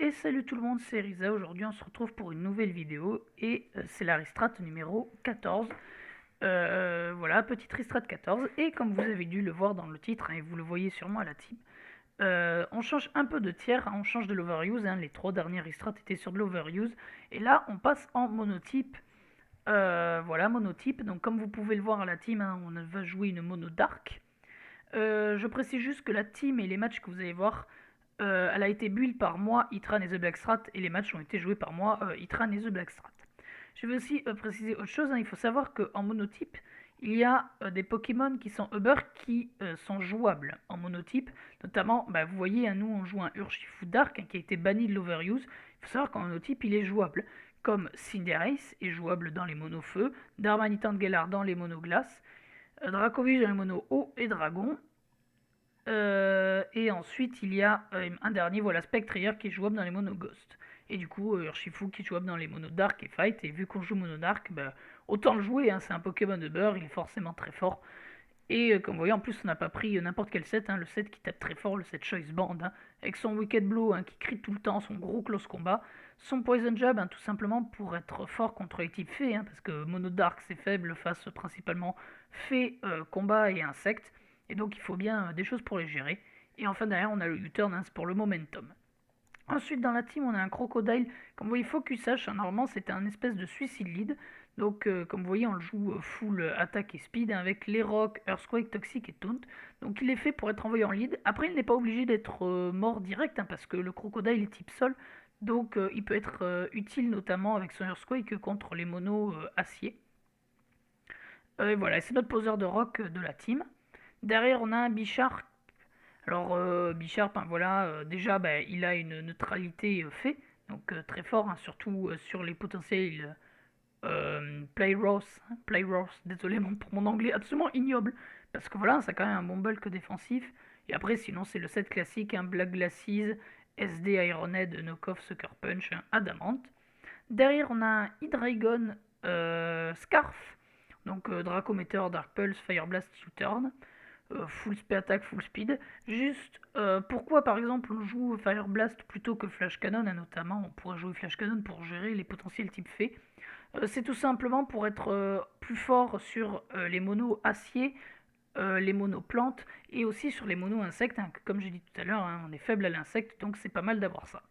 Et salut tout le monde, c'est Risa. Aujourd'hui on se retrouve pour une nouvelle vidéo et c'est la Restrat numéro 14. Voilà, petite Restrat 14. Et comme vous avez dû le voir dans le titre, hein, et vous le voyez sûrement à la team, on change un peu de tiers, hein, on change de l'overuse. Hein, les 3 dernières Restrat étaient sur de l'overuse. Et là on passe en monotype. Voilà, monotype. Donc comme vous pouvez le voir à la team, hein, on va jouer une mono dark. Je précise juste que la team et les matchs que vous allez voir, elle a été build par moi, Itran et The Blackstrat, et les matchs ont été joués par moi, Itran et The Blackstrat. Je vais aussi préciser autre chose, hein, il faut savoir qu'en monotype, il y a des Pokémon qui sont Uber qui sont jouables en monotype. Notamment, bah, vous voyez, hein, nous on joue un Urshifu Dark, hein, qui a été banni de l'Overuse. Il faut savoir qu'en monotype, il est jouable. Comme Cinderace est jouable dans les mono-feu, Darmanitan Galar dans les mono-glace, Dracovish dans les mono-eau et Dragon. Et ensuite, il y a un dernier, voilà, Spectrier qui est jouable dans les mono Ghost. Et du coup, Urshifu qui est jouable dans les mono Dark et Fight. Et vu qu'on joue mono Dark, bah, autant le jouer, hein, c'est un Pokémon de beurre, il est forcément très fort. Et comme vous voyez, en plus, on n'a pas pris n'importe quel set, hein, le set qui tape très fort, le set Choice Band, hein, avec son Wicked Blow, hein, qui crie tout le temps, son gros close combat, son Poison Jab, hein, tout simplement pour être fort contre les types fées, hein, parce que Mono Dark c'est faible face principalement fées, combat et insectes, et donc il faut bien des choses pour les gérer. Et enfin derrière on a le U-Turn, hein, c'est pour le momentum. Ensuite, dans la team, on a un crocodile. Comme vous voyez, Focus H, hein, normalement, c'était un espèce de suicide lead. Donc, comme vous voyez, on le joue full attaque et speed, hein, avec les rocs, Earthquake, Toxic et Taunt. Donc, il est fait pour être envoyé en lead. Après, il n'est pas obligé d'être mort direct, hein, parce que le crocodile est type sol. Donc, il peut être utile, notamment avec son Earthquake, contre les monos acier. Et voilà, c'est notre poseur de rock de la team. Derrière, on a un Bichard. Alors, Bichard, ben voilà, déjà, ben, il a une neutralité fait, donc très fort, hein, surtout sur les potentiels Play Ross, désolé pour mon anglais absolument ignoble, parce que voilà, ça a quand même un bon bulk défensif. Et après, sinon, c'est le set classique, un Black Glasses, SD Ironhead, Knockoff, Sucker Punch, Adamant. Derrière, on a un Hydreigon Scarf, donc Dracometer, Dark Pulse, Fire Blast, U-Turn. Full speed attack, full speed. Juste, pourquoi par exemple on joue Fire Blast plutôt que Flash Cannon, hein, notamment on pourrait jouer Flash Cannon pour gérer les potentiels type fée. C'est tout simplement pour être plus fort sur les monos acier, les monos plantes et aussi sur les monos insectes, hein, comme j'ai dit tout à l'heure, hein, on est faible à l'insecte donc c'est pas mal d'avoir ça.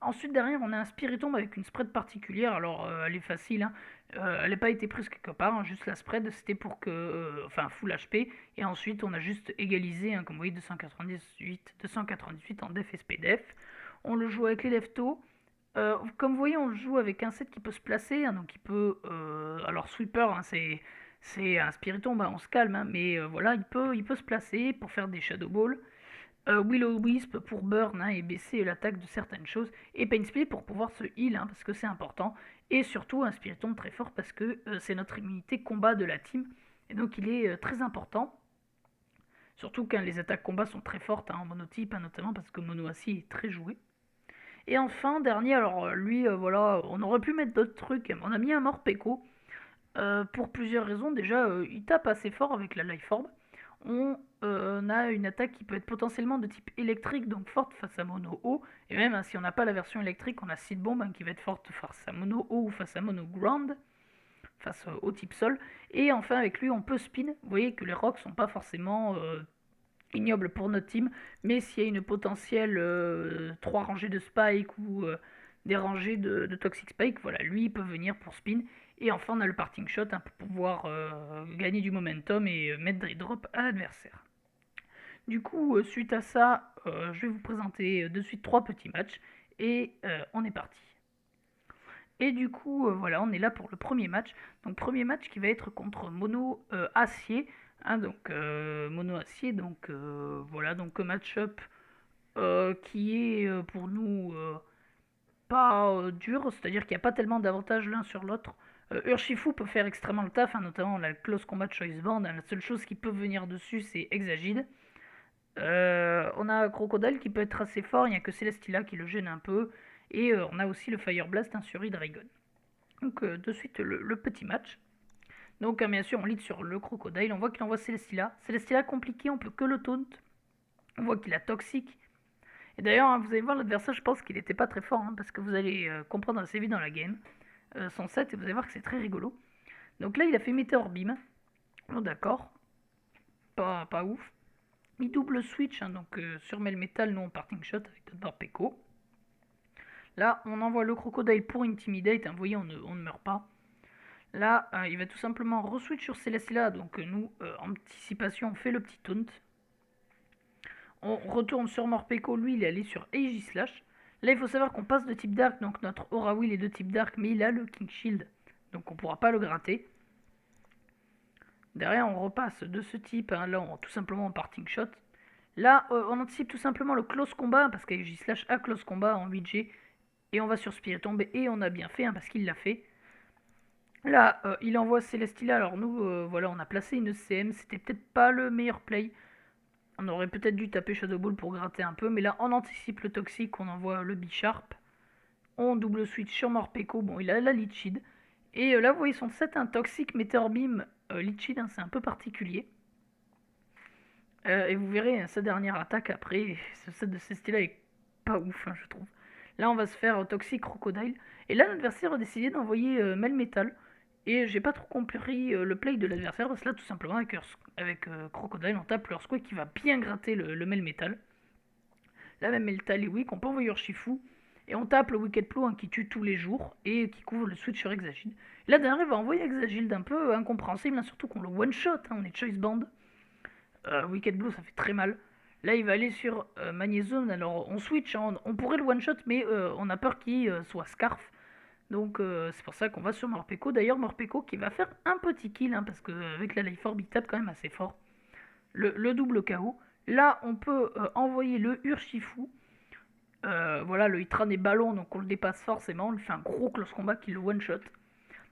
Ensuite, derrière, on a un Spiritomb avec une spread particulière. Alors, elle est facile, hein. Elle n'a pas été prise quelque part, hein, juste la spread, c'était pour que. Enfin, full HP. Et ensuite, on a juste égalisé, hein, comme vous voyez, 298 en def et SPDF. On le joue avec les leftos. Comme vous voyez, on le joue avec un set qui peut se placer, hein, donc il peut. Alors, Sweeper, hein, c'est un Spiritomb, bah, on se calme, hein, mais voilà, il peut se placer pour faire des Shadow Ball. Will-O-Wisp pour burn, hein, et baisser l'attaque de certaines choses, et Pain Split pour pouvoir se heal, hein, parce que c'est important, et surtout un Spiritomb très fort parce que c'est notre immunité combat de la team, et donc il est très important, surtout quand les attaques combat sont très fortes, hein, en monotype, hein, notamment parce que Mono Acier est très joué. Et enfin, dernier, alors lui, voilà, on aurait pu mettre d'autres trucs, on a mis un Morpeko, pour plusieurs raisons. Déjà, il tape assez fort avec la Life Orb. On a une attaque qui peut être potentiellement de type électrique, donc forte face à Mono Eau. Et même hein, si on n'a pas la version électrique, on a Seed Bomb, hein, qui va être forte face à Mono Eau ou face à Mono Ground, face au type sol. Et enfin, avec lui, on peut spin. Vous voyez que les rocks sont pas forcément ignobles pour notre team, mais s'il y a une potentielle 3 rangées de Spike ou des rangées de Toxic Spike, voilà, lui, il peut venir pour spin. Et enfin, on a le parting shot, hein, pour pouvoir gagner du momentum et mettre des drops à l'adversaire. Du coup, suite à ça, je vais vous présenter de suite 3 petits matchs et on est parti. Et du coup, voilà, on est là pour le premier match. Donc, premier match qui va être contre Mono Acier. Hein, donc, Mono Acier, donc voilà, donc un match-up qui est pour nous pas dur, c'est-à-dire qu'il n'y a pas tellement d'avantages l'un sur l'autre. Urshifu peut faire extrêmement le taf, hein, notamment la close combat choice band. Hein, la seule chose qui peut venir dessus, c'est Exagide. On a Crocodile qui peut être assez fort, il n'y a que Celesteela qui le gêne un peu. Et on a aussi le Fire Blast, hein, sur Hydreigon. Donc de suite le petit match. Donc bien sûr on lead sur le Crocodile, on voit qu'il envoie Celesteela. Celesteela compliqué, on peut que le taunt. On voit qu'il a Toxic. Et d'ailleurs, hein, vous allez voir l'adversaire, je pense qu'il était pas très fort, hein, parce que vous allez comprendre assez vite dans la game son set, et vous allez voir que c'est très rigolo. Donc là, il a fait Meteor Beam. Bon, d'accord, pas ouf. Il double switch, hein, donc sur Melmetal, nous on parting shot avec notre barre Peko. Là, on envoie le Crocodile pour Intimidate, hein, vous voyez, on ne meurt pas. Là, il va tout simplement re-switch sur Celesteela, donc nous, anticipation, on fait le petit taunt. On retourne sur Morpeko, lui il est allé sur Aegislash. Là il faut savoir qu'on passe de type Dark, donc notre Aura Will est de type Dark, mais il a le King Shield, donc on pourra pas le gratter. Derrière on repasse de ce type, hein, là on, tout simplement en parting shot. Là on anticipe tout simplement le close combat, parce qu'Aegislash a close combat en 8G, et on va sur Spiritomb, et on a bien fait, hein, parce qu'il l'a fait. Là il envoie Celesteela, alors nous voilà on a placé une CM, c'était peut-être pas le meilleur play. On aurait peut-être dû taper Shadow Ball pour gratter un peu, mais là on anticipe le toxique, on envoie le B-Sharp. On double switch sur Morpeko, bon il a la Lichid. Et là vous voyez son set, un toxique Meteor Beam Lichid, hein, c'est un peu particulier. Et vous verrez sa dernière attaque après, ce set de Celesteela est pas ouf, hein, je trouve. Là on va se faire toxique Crocodile. Et là l'adversaire a décidé d'envoyer Melmetal. Et j'ai pas trop compris le play de l'adversaire, parce que là tout simplement avec Crocodile on tape l'Earthquake qui va bien gratter le Melmetal. Là même Melmetal est weak, on peut envoyer Urshifu. Et on tape le Wicked Plow, hein, qui tue tous les jours et qui couvre le switch sur Exagilde. Là derrière il va envoyer Exagilde un peu incompréhensible, hein, surtout qu'on le one shot, hein, on est Choice Band. Wicked Blow ça fait très mal. Là il va aller sur Magnezone, alors on switch, hein, on pourrait le one shot mais on a peur qu'il soit Scarf. Donc c'est pour ça qu'on va sur Morpeko. D'ailleurs Morpeko qui va faire un petit kill, hein, parce qu'avec la Life Orb il tape quand même assez fort. Le double KO. Là on peut envoyer le Urshifu. Voilà, le Hitran est ballon, donc on le dépasse forcément. On lui fait un gros close combat qui le one shot.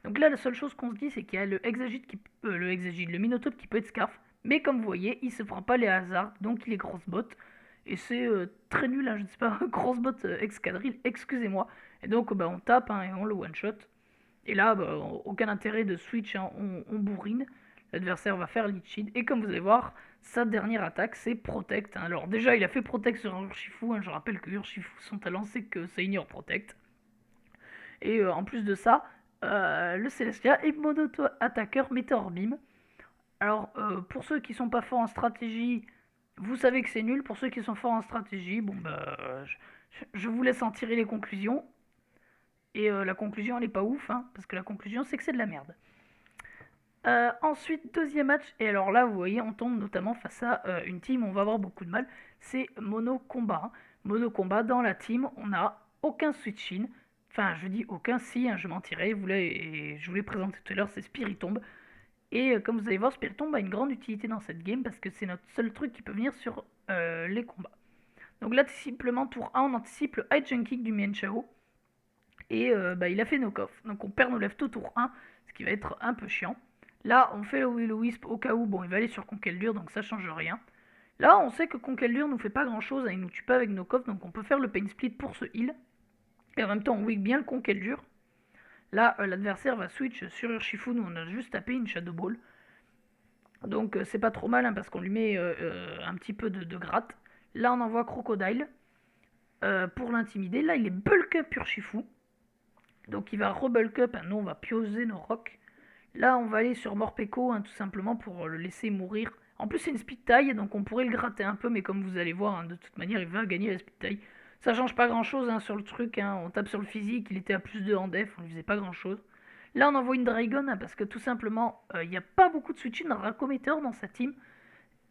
Donc là la seule chose qu'on se dit c'est qu'il y a le le Minotaur qui peut être Scarf. Mais comme vous voyez, il se prend pas les hasards, donc il est grosse bot. Et c'est très nul, hein, je ne sais pas, grosse bot escadrille, excusez-moi. Et donc bah, on tape, hein, et on le one shot. Et là, bah, aucun intérêt de switch, hein, on bourrine. L'adversaire va faire Lichid. Et comme vous allez voir, sa dernière attaque, c'est Protect, hein. Alors déjà, il a fait Protect sur Urshifu, hein. Je rappelle que Urshifu, son talent, c'est que ça ignore Protect. Et en plus de ça, le Celestia est mono-attaqueur Meteor Beam. Alors, pour ceux qui sont pas forts en stratégie, vous savez que c'est nul. Pour ceux qui sont forts en stratégie, bon bah, je vous laisse en tirer les conclusions. Et la conclusion, elle est pas ouf, hein, parce que la conclusion, c'est que c'est de la merde. Ensuite, deuxième match, et alors là, vous voyez, on tombe notamment face à une team où on va avoir beaucoup de mal, c'est Mono Combat, hein. Mono Combat, dans la team, on n'a aucun switch-in, enfin, je dis aucun, si, hein, je mentirais, je vous l'ai présenté tout à l'heure, c'est Spiritomb. Et comme vous allez voir, Spiritomb a une grande utilité dans cette game, parce que c'est notre seul truc qui peut venir sur les combats. Donc là, simplement, tour 1, on anticipe le high jump kick du Mienshao. Et bah, il a fait knock-off. Donc on perd nos left tour 1, ce qui va être un peu chiant. Là, on fait le Will-O-Wisp au cas où, bon, il va aller sur Conkeldurr, donc ça change rien. Là, on sait que Conkeldurr nous fait pas grand chose, hein, il nous tue pas avec knock-off, donc on peut faire le Pain Split pour ce heal. Et en même temps, on weak bien le Conkeldurr. Là, l'adversaire va switch sur Urshifu, nous on a juste tapé une Shadow Ball. Donc c'est pas trop mal, hein, parce qu'on lui met un petit peu de gratte. Là, on envoie Crocodile pour l'intimider. Là, il est bulk up Urshifu. Donc il va rebulk up, hein, nous on va pioser nos rocks. Là on va aller sur Morpeko, hein, tout simplement pour le laisser mourir. En plus c'est une speed taille, donc on pourrait le gratter un peu, mais comme vous allez voir, hein, de toute manière il va gagner la speed taille. Ça change pas grand chose, hein, sur le truc, hein. On tape sur le physique, il était à plus 2 en def, on lui faisait pas grand chose. Là on envoie une Dragon, hein, parce que tout simplement il n'y a pas beaucoup de switching dans Rakometer dans sa team.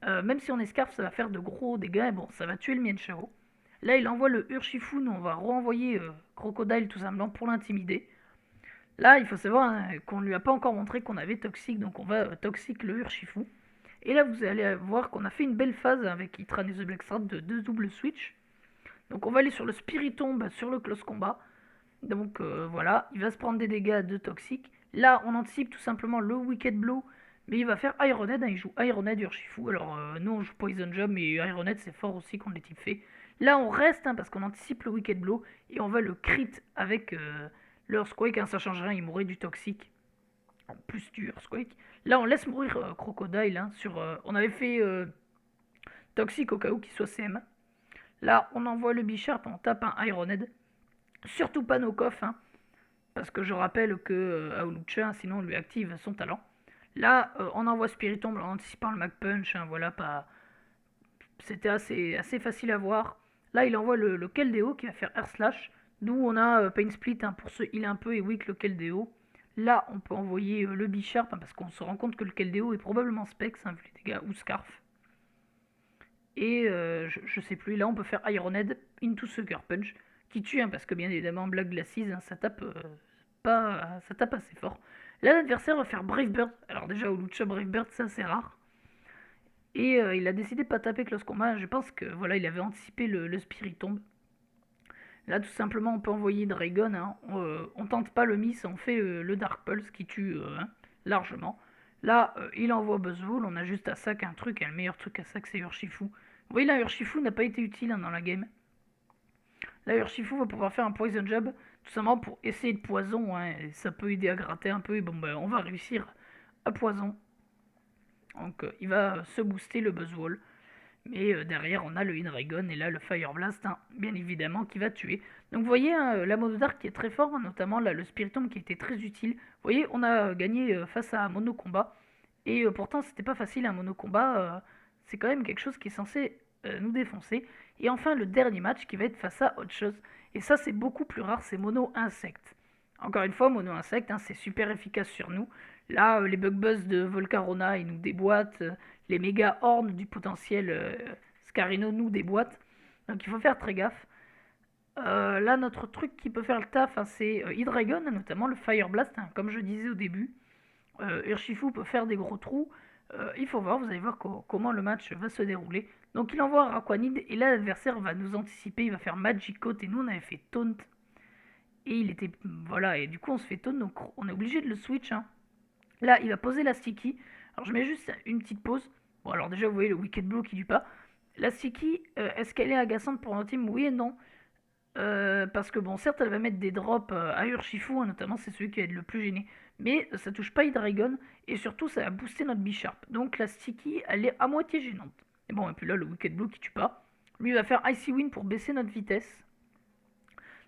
Même si on est Scarf ça va faire de gros dégâts, et bon ça va tuer le Mienshao. Là, il envoie le Urshifu, nous on va renvoyer Crocodile tout simplement pour l'intimider. Là, il faut savoir, hein, qu'on ne lui a pas encore montré qu'on avait Toxic, donc on va Toxic le Urshifu. Et là, vous allez voir qu'on a fait une belle phase avec Hitran et The Blackstrat de 2 double switch. Donc on va aller sur le Spiritomb, sur le close combat. Donc voilà, il va se prendre des dégâts de Toxic. Là, on anticipe tout simplement le Wicked Blow, mais il va faire Ironhead, hein, il joue Ironhead Urshifu. Alors nous on joue Poison Job, mais Ironhead c'est fort aussi qu'on les type fait. Là on reste, hein, parce qu'on anticipe le Wicked Blow et on va le crit avec l'Earthquake, hein, ça change rien, il mourrait du Toxic. En plus du Earthquake. Là on laisse mourir Crocodile, hein, on avait fait Toxic au cas où qu'il soit CM. Là, on envoie le Bisharp, on tape un Ironhead. Surtout pas Nokoff, hein, parce que je rappelle que Aulucha, sinon on lui active son talent. Là, on envoie Spiritomb en anticipant le Mag Punch, hein, voilà, pas... C'était assez facile à voir. Là, il envoie le Keldeo qui va faire Air Slash, d'où on a Pain Split hein, pour se heal un peu et weak le Keldeo. Là, on peut envoyer le Bisharp, hein, parce qu'on se rend compte que le Keldeo est probablement Specs, hein, vu les dégâts, ou Scarf. Et je sais plus, là on peut faire Ironhead into Sucker Punch, qui tue, hein, parce que bien évidemment Black Glasses, hein, ça tape ça tape assez fort. Là l'adversaire va faire Brave Bird, alors déjà au Lucha Brave Bird c'est assez rare. Et il a décidé de pas taper Close Combat, je pense que voilà il avait anticipé le Spiritomb. Là tout simplement on peut envoyer Dragon, hein. On tente pas le miss, on fait le Dark Pulse qui tue hein, largement. Là il envoie Buzzwole, on a juste à sac un truc, et le meilleur truc à sac c'est Urshifu. Vous voyez là Urshifu n'a pas été utile hein, dans la game. Là Urshifu va pouvoir faire un Poison Jab, tout simplement pour essayer de poison, hein, et ça peut aider à gratter un peu, et bon ben on va réussir à poison. Donc il va se booster le Buzzwole. Mais derrière, on a le Hydreigon et là le Fire Blast, hein, bien évidemment, qui va tuer. Donc vous voyez, hein, la Mono Dark qui est très fort, hein, notamment là, le Spiritomb qui a été très utile. Vous voyez, on a gagné face à un Mono Combat. Et pourtant, c'était pas facile un Mono Combat. C'est quand même quelque chose qui est censé nous défoncer. Et enfin, le dernier match qui va être face à autre chose. Et ça, c'est beaucoup plus rare, c'est Mono Insect. Encore une fois, Mono Insect, hein, c'est super efficace sur nous. Là, les Bug Buzz de Volcarona, ils nous déboîtent. Les méga horns du potentiel Scarino nous déboîtent. Donc il faut faire très gaffe. Là, notre truc qui peut faire le taf, hein, c'est Hydreigon, notamment le Fire Blast, hein, comme je disais au début. Urshifu peut faire des gros trous. Il faut voir, vous allez voir comment le match va se dérouler. Donc il envoie Araquanid, et là l'adversaire va nous anticiper, il va faire Magic Coat, et nous on avait fait Taunt. Et il était... Voilà, et du coup on se fait Taunt, donc on est obligé de le switch. Hein. Là, il va poser la Sticky. Alors je mets juste une petite pause. Bon, alors déjà, vous voyez le Wicked Blow qui tue pas. La Sticky, est-ce qu'elle est agaçante pour notre team? Oui et non. Parce que bon, certes, elle va mettre des drops à Urshifu, hein, notamment, c'est celui qui va être le plus gêné. Mais ça touche pas Hydreigon, et surtout, ça va booster notre Bisharp. Donc la Sticky, elle est à moitié gênante. Et bon, et puis là, le Wicked Blow qui tue pas. Lui, il va faire Icy Wind pour baisser notre vitesse.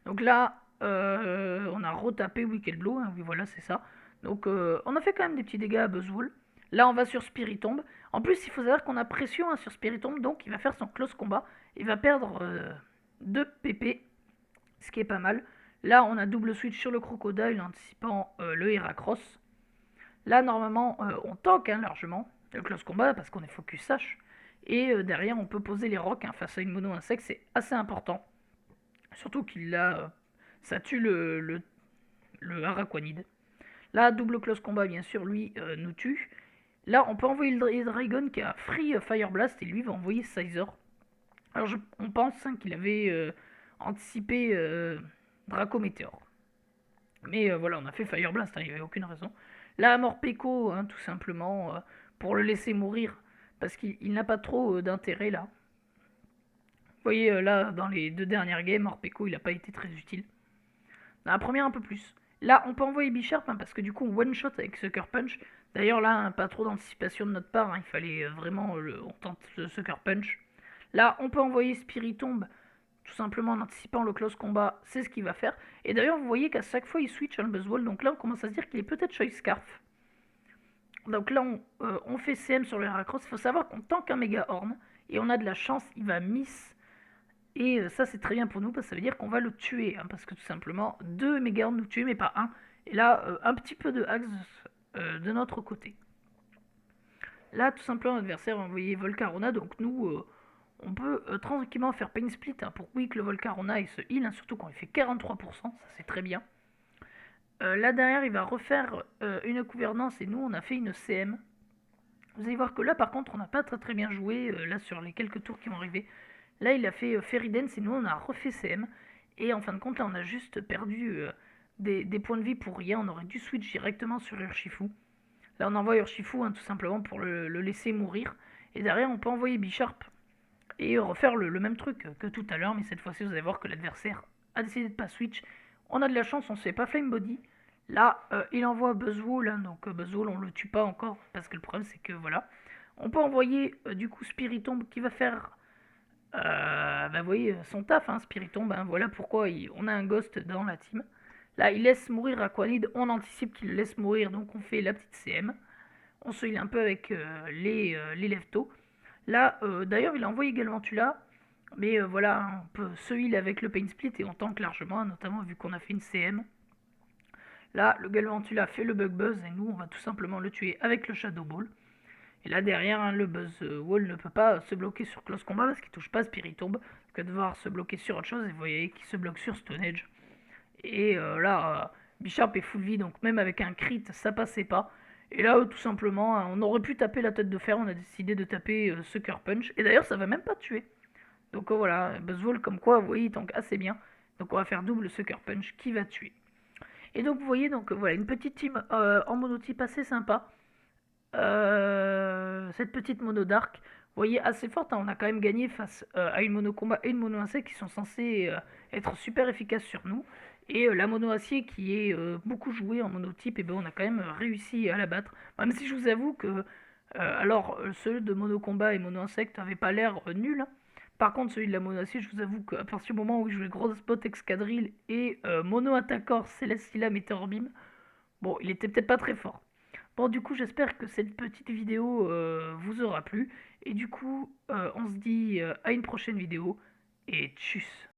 Donc là, on a retapé Wicked Blow, hein, oui, voilà, c'est ça. Donc on a fait quand même des petits dégâts à Buzzwole. Là, on va sur Spiritomb. En plus, il faut savoir qu'on a pression hein, sur Spiritomb, donc il va faire son close combat. Il va perdre 2 PP, ce qui est pas mal. Là, on a double switch sur le Crocodile en anticipant le Heracross. Là, normalement, on tank hein, largement le close combat parce qu'on est focus Sash. Et derrière, on peut poser les rocs hein, face à une mono insecte, c'est assez important. Surtout qu'il a... ça tue le Araquanid. Là, double close combat, bien sûr, lui nous tue. Là, on peut envoyer le Dragon qui a free Fire Blast et lui va envoyer Sizer. Alors, on pense hein, qu'il avait anticipé Draco Meteor. Mais voilà, on a fait Fire Blast, hein, il n'y avait aucune raison. Là, Morpeko, hein, tout simplement, pour le laisser mourir, parce qu'il n'a pas trop d'intérêt là. Vous voyez, là, dans les 2 dernières games, Morpeko, il n'a pas été très utile. Dans la première, un peu plus. Là, on peut envoyer Bisharp, hein, parce que du coup, on one-shot avec Sucker Punch. D'ailleurs, là, hein, pas trop d'anticipation de notre part. Hein, il fallait vraiment... on tente le Sucker Punch. Là, on peut envoyer Spiritomb, tout simplement en anticipant le close combat. C'est ce qu'il va faire. Et d'ailleurs, vous voyez qu'à chaque fois, il switch un Buzzwole. Donc là, on commence à se dire qu'il est peut-être Choice Scarf. Donc là, on fait CM sur le Heracross. Il faut savoir qu'on tank un Mega Horn. Et on a de la chance, il va miss. Et ça, c'est très bien pour nous, parce que ça veut dire qu'on va le tuer. Hein, parce que tout simplement, 2 Megahorns nous tuent, mais pas un. Et là, un petit peu de axe de notre côté. Là, tout simplement, l'adversaire a envoyé Volcarona. Donc nous, on peut tranquillement faire Pain Split hein, pour weak le Volcarona et se heal. Hein, surtout quand il fait 43%, ça c'est très bien. Là derrière, il va refaire une gouvernance et nous, on a fait une CM. Vous allez voir que là, par contre, on n'a pas très bien joué. Là, sur les quelques tours qui vont arriver. Là, il a fait Fairy Dance et nous, on a refait CM. Et en fin de compte, là, on a juste perdu des points de vie pour rien. On aurait dû switch directement sur Urshifu. Là, on envoie Urshifu hein, tout simplement pour le laisser mourir. Et derrière, on peut envoyer Bisharp et refaire le même truc que tout à l'heure. Mais cette fois-ci, vous allez voir que l'adversaire a décidé de pas switch. On a de la chance, on se fait pas Flame Body. Là, il envoie Buzzwole. Hein, donc Buzzwole, on le tue pas encore. Parce que le problème, c'est que voilà. On peut envoyer du coup Spiritomb qui va faire Bah, vous voyez son taf, hein, Spiritomb, ben voilà pourquoi on a un Ghost dans la team. Là, il laisse mourir Aquanid, on anticipe qu'il le laisse mourir, donc on fait la petite CM. On se heal un peu avec les Leftos. Là, d'ailleurs, il a envoyé Galvantula, mais voilà, on peut se heal avec le Pain Split et on tank largement, notamment vu qu'on a fait une CM. Là, le Galvantula fait le Bug Buzz et nous, on va tout simplement le tuer avec le Shadow Ball. Et là derrière, hein, le Buzz Wall ne peut pas se bloquer sur Close Combat parce qu'il touche pas Spiritomb, que devoir se bloquer sur autre chose, et vous voyez qu'il se bloque sur Stone Edge. Et là, Bishop est full vie, donc même avec un crit, ça passait pas. Et là, tout simplement, hein, on aurait pu taper la tête de fer, on a décidé de taper Sucker Punch. Et d'ailleurs, ça va même pas tuer. Donc voilà, Buzzwall comme quoi, vous voyez, il tank assez bien. Donc on va faire double Sucker Punch qui va tuer. Et donc vous voyez, donc voilà, une petite team en monotype assez sympa. Cette petite mono dark, vous voyez, assez forte, hein, on a quand même gagné face à une mono combat et une mono insecte qui sont censées être super efficaces sur nous. Et la mono acier qui est beaucoup jouée en monotype, et ben on a quand même réussi à la battre. Même si je vous avoue que ceux de mono combat et mono insecte n'avaient pas l'air nuls, hein. Par contre, celui de la mono acier, je vous avoue qu'à partir du moment où il jouait Grosse Spot Excadrille et mono attaquant Celestila Meteor Beam, bon, il était peut-être pas très fort. Bon, du coup, j'espère que cette petite vidéo vous aura plu. Et du coup, on se dit à une prochaine vidéo. Et tchuss!